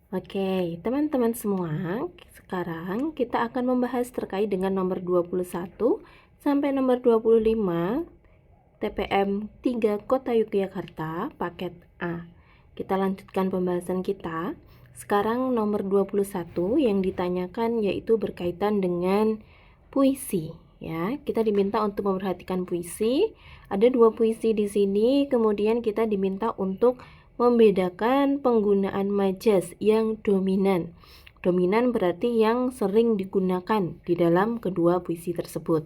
Oke, teman-teman semua, sekarang kita akan membahas terkait dengan nomor 21 sampai nomor 25 TPM 3 Kota Yogyakarta paket A. Kita lanjutkan pembahasan kita. Sekarang nomor 21 yang ditanyakan yaitu berkaitan dengan puisi. Ya, kita diminta untuk memperhatikan puisi. Ada 2 puisi di sini, kemudian kita diminta untuk membedakan penggunaan majas yang dominan. Dominan berarti yang sering digunakan di dalam kedua puisi tersebut.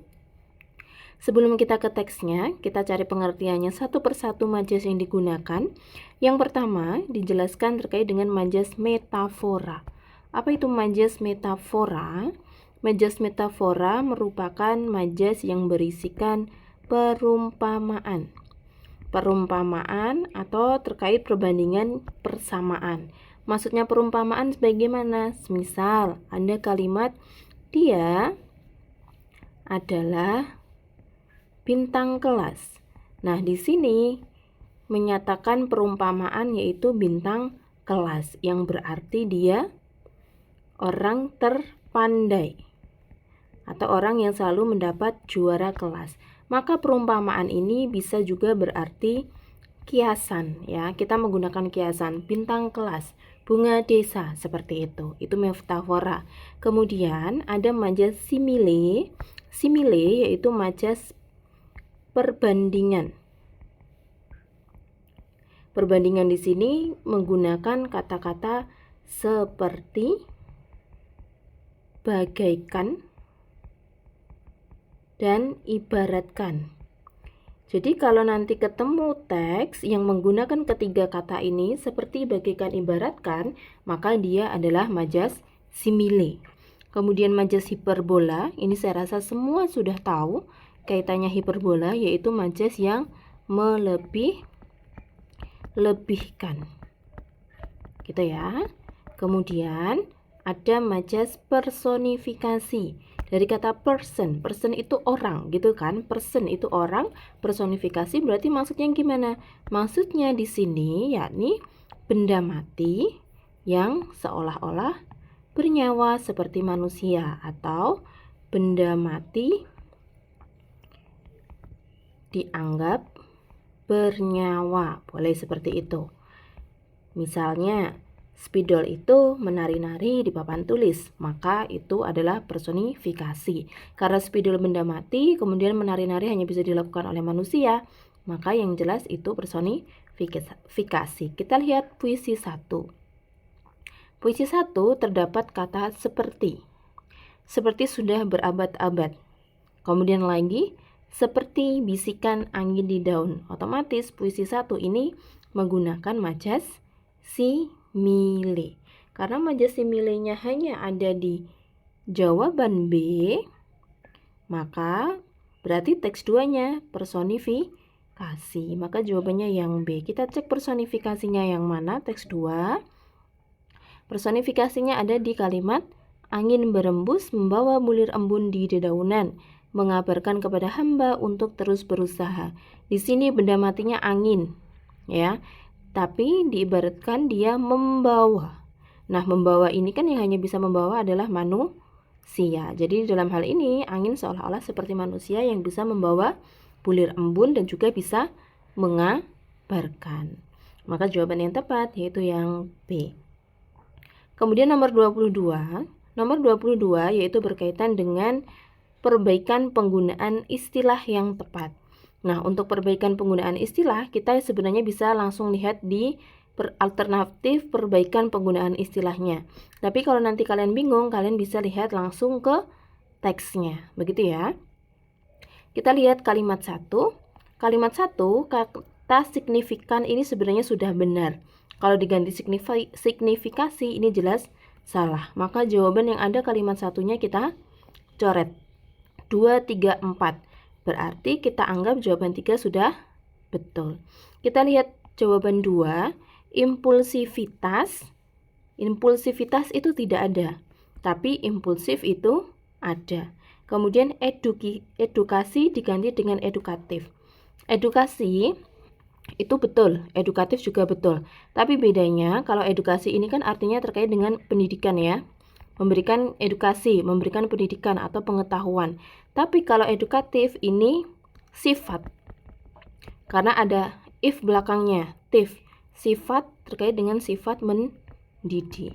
Sebelum kita ke teksnya, kita cari pengertiannya satu persatu majas yang digunakan. Yang pertama, dijelaskan terkait dengan majas metafora. Apa itu majas metafora? Majas metafora merupakan majas yang berisikan perumpamaan. Perumpamaan atau terkait perbandingan persamaan. Maksudnya perumpamaan sebagaimana? Misal, ada kalimat dia adalah bintang kelas. Nah, di sini menyatakan perumpamaan yaitu bintang kelas yang berarti dia orang terpandai atau orang yang selalu mendapat juara kelas. Maka perumpamaan ini bisa juga berarti kiasan, ya. Kita menggunakan kiasan bintang kelas, bunga desa, seperti itu. Itu metafora. Kemudian ada majas simile. Simile yaitu majas perbandingan. Perbandingan di sini menggunakan kata-kata seperti, bagaikan, dan ibaratkan. Jadi kalau nanti ketemu teks yang menggunakan ketiga kata ini seperti, bagaikan, ibaratkan, maka dia adalah majas simile. Kemudian majas hiperbola, ini saya rasa semua sudah tahu kaitannya hiperbola, yaitu majas yang melebih-lebihkan. Gitu ya. Kemudian ada majas personifikasi. Dari kata person, person itu orang, gitu kan? Person itu orang, personifikasi berarti maksudnya gimana? Maksudnya di sini yakni benda mati yang seolah-olah bernyawa seperti manusia, atau benda mati dianggap bernyawa, boleh seperti itu. Misalnya, spidol itu menari-nari di papan tulis, maka itu adalah personifikasi. Karena spidol benda mati, kemudian menari-nari hanya bisa dilakukan oleh manusia, maka yang jelas itu personifikasi. Kita lihat puisi 1. Puisi 1 terdapat kata seperti. Seperti sudah berabad-abad. Kemudian lagi, seperti bisikan angin di daun. Otomatis puisi 1 ini menggunakan majas simile. Karena majas similenya hanya ada di jawaban B, maka berarti teks 2-nya personifikasi. Maka jawabannya yang B. Kita cek personifikasinya yang mana, teks 2. Personifikasinya ada di kalimat angin berembus membawa bulir embun di dedaunan, mengabarkan kepada hamba untuk terus berusaha. Di sini benda matinya angin, ya. Tapi diibaratkan dia membawa. Nah, membawa ini kan yang hanya bisa membawa adalah manusia. Jadi dalam hal ini angin seolah-olah seperti manusia yang bisa membawa bulir embun dan juga bisa mengabarkan. Maka jawaban yang tepat yaitu yang B. Kemudian nomor 22. Nomor 22 yaitu berkaitan dengan perbaikan penggunaan istilah yang tepat. Nah, untuk perbaikan penggunaan istilah, kita sebenarnya bisa langsung lihat di alternatif perbaikan penggunaan istilahnya. Tapi kalau nanti kalian bingung, kalian bisa lihat langsung ke teksnya. Begitu ya. Kita lihat kalimat 1. Kalimat 1, kata signifikan ini sebenarnya sudah benar. Kalau diganti signifikasi, ini jelas salah. Maka jawaban yang ada kalimat satunya kita coret. 2, 3, 4. Berarti kita anggap jawaban 3 sudah betul. Kita lihat jawaban 2, impulsivitas. Impulsivitas itu tidak ada, tapi impulsif itu ada. Kemudian edukasi diganti dengan edukatif. Edukasi Itu betul, edukatif juga betul. Tapi bedanya kalau edukasi ini kan artinya terkait dengan pendidikan ya. Memberikan edukasi, memberikan pendidikan atau pengetahuan. Tapi kalau edukatif ini sifat. Karena ada if belakangnya, tif. Sifat terkait dengan sifat mendidik.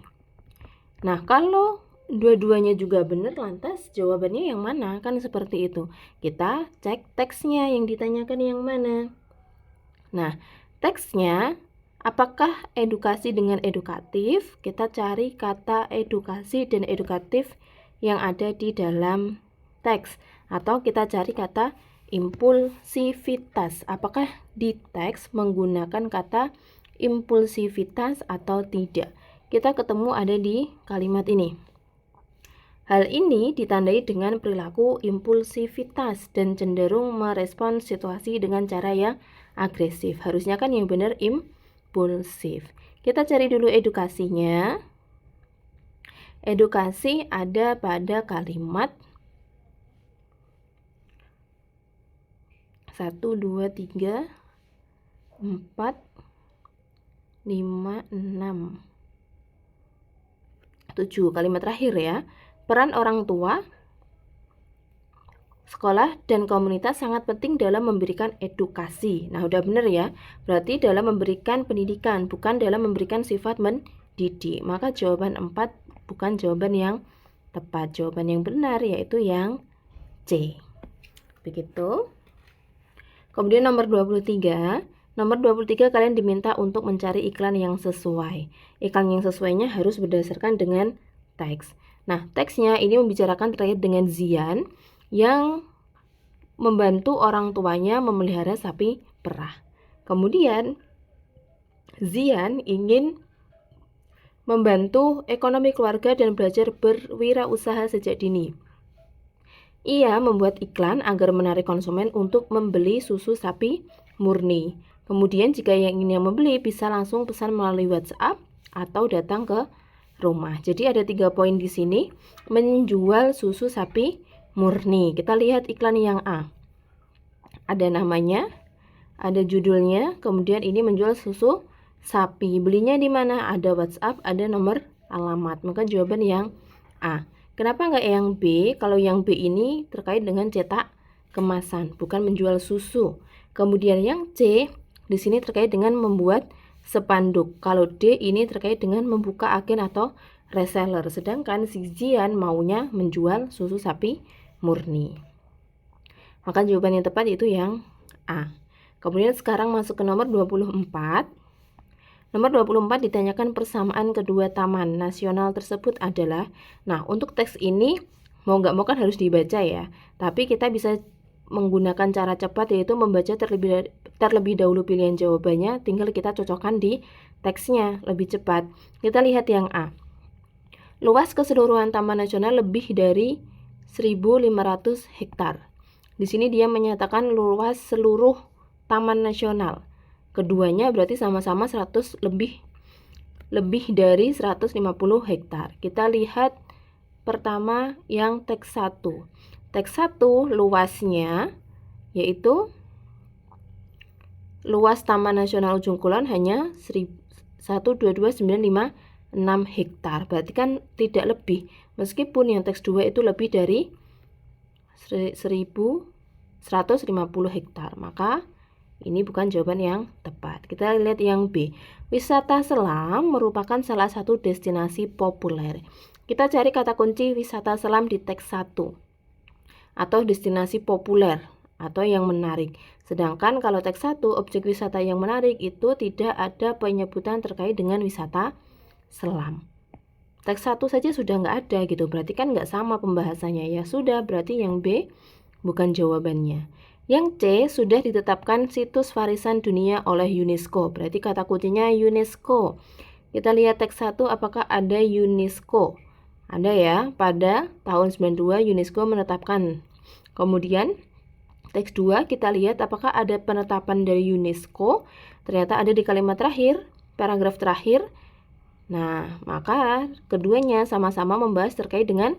Nah, kalau dua-duanya juga benar, lantas jawabannya yang mana? Kan seperti itu. Kita cek teksnya yang ditanyakan yang mana. Nah, teksnya apakah edukasi dengan edukatif? Kita cari kata edukasi dan edukatif yang ada di dalam teks. Atau kita cari kata impulsivitas. Apakah di teks menggunakan kata impulsivitas atau tidak? Kita ketemu ada di kalimat ini. Hal ini ditandai dengan perilaku impulsivitas dan cenderung merespons situasi dengan cara yang agresif. Harusnya kan yang benar impulsif. Kita cari dulu edukasinya. Edukasi ada pada kalimat 1, 2, 3, 4, 5, 6, 7. Kalimat terakhir ya. Peran orang tua, sekolah, dan komunitas sangat penting dalam memberikan edukasi. Nah, udah bener ya. Berarti dalam memberikan pendidikan, bukan dalam memberikan sifat mendidik. Maka jawaban 4 bukan jawaban yang tepat. Jawaban yang benar yaitu yang C. Begitu. Kemudian nomor 23. Nomor 23 kalian diminta untuk mencari iklan yang sesuai. Iklan yang sesuainya harus berdasarkan dengan teks. Nah, teksnya ini membicarakan terkait dengan Zian yang membantu orang tuanya memelihara sapi perah. Kemudian Zian ingin membantu ekonomi keluarga dan belajar berwirausaha sejak dini. Ia membuat iklan agar menarik konsumen untuk membeli susu sapi murni. Kemudian jika yang ingin membeli bisa langsung pesan melalui WhatsApp atau datang ke rumah. Jadi ada 3 poin di sini. Menjual susu sapi murni. Kita lihat iklan yang A. Ada namanya, ada judulnya, kemudian ini menjual susu sapi. Belinya di mana? Ada WhatsApp, ada nomor alamat. Maka jawaban yang A. Kenapa nggak yang B? Kalau yang B ini terkait dengan cetak kemasan, bukan menjual susu. Kemudian yang C di sini terkait dengan membuat spanduk. Kalau D ini terkait dengan membuka agen atau reseller. Sedangkan si Zian maunya menjual susu sapi murni. Maka jawaban yang tepat itu yang A. Kemudian sekarang masuk ke nomor 24. Nomor 24 ditanyakan persamaan kedua taman nasional tersebut adalah. Nah, untuk teks ini mau nggak mau kan harus dibaca ya. Tapi kita bisa menggunakan cara cepat yaitu membaca terlebih dahulu pilihan jawabannya, tinggal kita cocokkan di teksnya lebih cepat. Kita lihat yang A. Luas keseluruhan taman nasional lebih dari 1.500 hektar. Di sini dia menyatakan luas seluruh taman nasional. Keduanya berarti sama-sama 100 lebih dari 150 hektar. Kita lihat pertama yang teks 1. Teks 1 luasnya yaitu luas Taman Nasional Ujung Kulon hanya 122.956 hektar. Berarti kan tidak lebih. Meskipun yang teks 2 itu lebih dari 1.150 hektar. Maka ini bukan jawaban yang tepat. Kita lihat yang B. Wisata selam merupakan salah satu destinasi populer. Kita cari kata kunci wisata selam di teks 1. Atau destinasi populer atau yang menarik. Sedangkan kalau teks 1, objek wisata yang menarik itu tidak ada penyebutan terkait dengan wisata selam. Teks 1 saja sudah nggak ada gitu. Berarti kan nggak sama pembahasannya. Ya sudah, berarti yang B bukan jawabannya. Yang C sudah ditetapkan situs warisan dunia oleh UNESCO. Berarti kata kuncinya UNESCO. Kita lihat teks 1 apakah ada UNESCO. Ada ya, pada tahun 92 UNESCO menetapkan. Kemudian teks 2 kita lihat apakah ada penetapan dari UNESCO. Ternyata ada di kalimat terakhir, paragraf terakhir. Nah, maka keduanya sama-sama membahas terkait dengan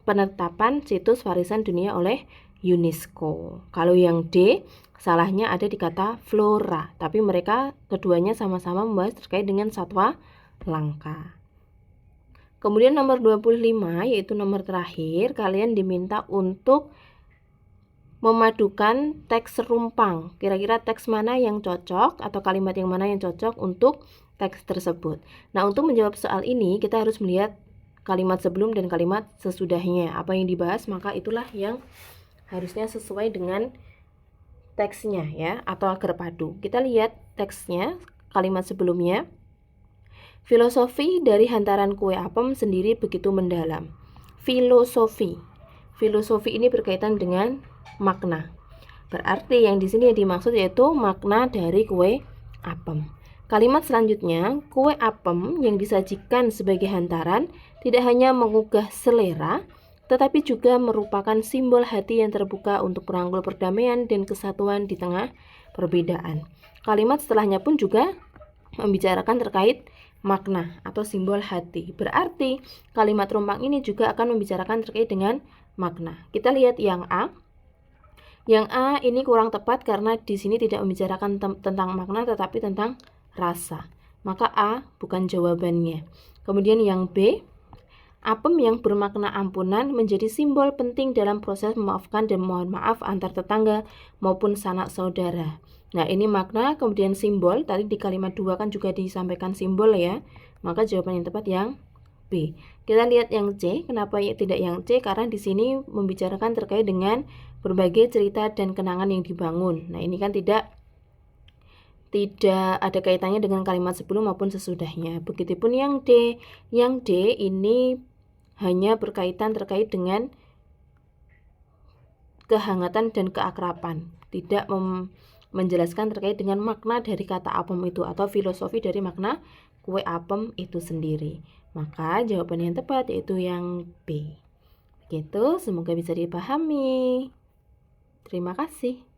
penetapan situs warisan dunia oleh UNESCO. Kalau yang D, salahnya ada di kata flora, tapi mereka keduanya sama-sama membahas terkait dengan satwa langka. Kemudian nomor 25, yaitu nomor terakhir, kalian diminta untuk memadukan teks serumpang. Kira-kira teks mana yang cocok atau kalimat yang mana yang cocok untuk teks tersebut. Nah, untuk menjawab soal ini kita harus melihat kalimat sebelum dan kalimat sesudahnya. Apa yang dibahas maka itulah yang harusnya sesuai dengan teksnya ya, atau agar padu. Kita lihat teksnya, kalimat sebelumnya. Filosofi dari hantaran kue apem sendiri begitu mendalam. Filosofi ini berkaitan dengan makna. Berarti yang di sini yang dimaksud yaitu makna dari kue apem. Kalimat selanjutnya, kue apem yang disajikan sebagai hantaran tidak hanya menggugah selera, tetapi juga merupakan simbol hati yang terbuka untuk merangkul perdamaian dan kesatuan di tengah perbedaan. Kalimat setelahnya pun juga membicarakan terkait makna atau simbol hati. Berarti kalimat rumpang ini juga akan membicarakan terkait dengan makna. Kita lihat yang A. Yang A ini kurang tepat karena di sini tidak membicarakan tentang makna tetapi tentang rasa. Maka A bukan jawabannya. Kemudian yang B, apem yang bermakna ampunan menjadi simbol penting dalam proses memaafkan dan mohon maaf antar tetangga maupun sanak saudara. Nah, ini makna, kemudian simbol. Tadi di kalimat 2 kan juga disampaikan simbol ya. Maka jawaban yang tepat yang B. Kita lihat yang C. Kenapa tidak yang C? Karena di sini membicarakan terkait dengan berbagai cerita dan kenangan yang dibangun. Nah, ini kan tidak ada kaitannya dengan kalimat sebelum maupun sesudahnya. Begitupun yang D. Yang D ini hanya berkaitan terkait dengan kehangatan dan keakraban. Tidak menjelaskan terkait dengan makna dari kata apem itu atau filosofi dari makna kue apem itu sendiri. Maka jawaban yang tepat yaitu yang B. Begitu, semoga bisa dipahami. Terima kasih.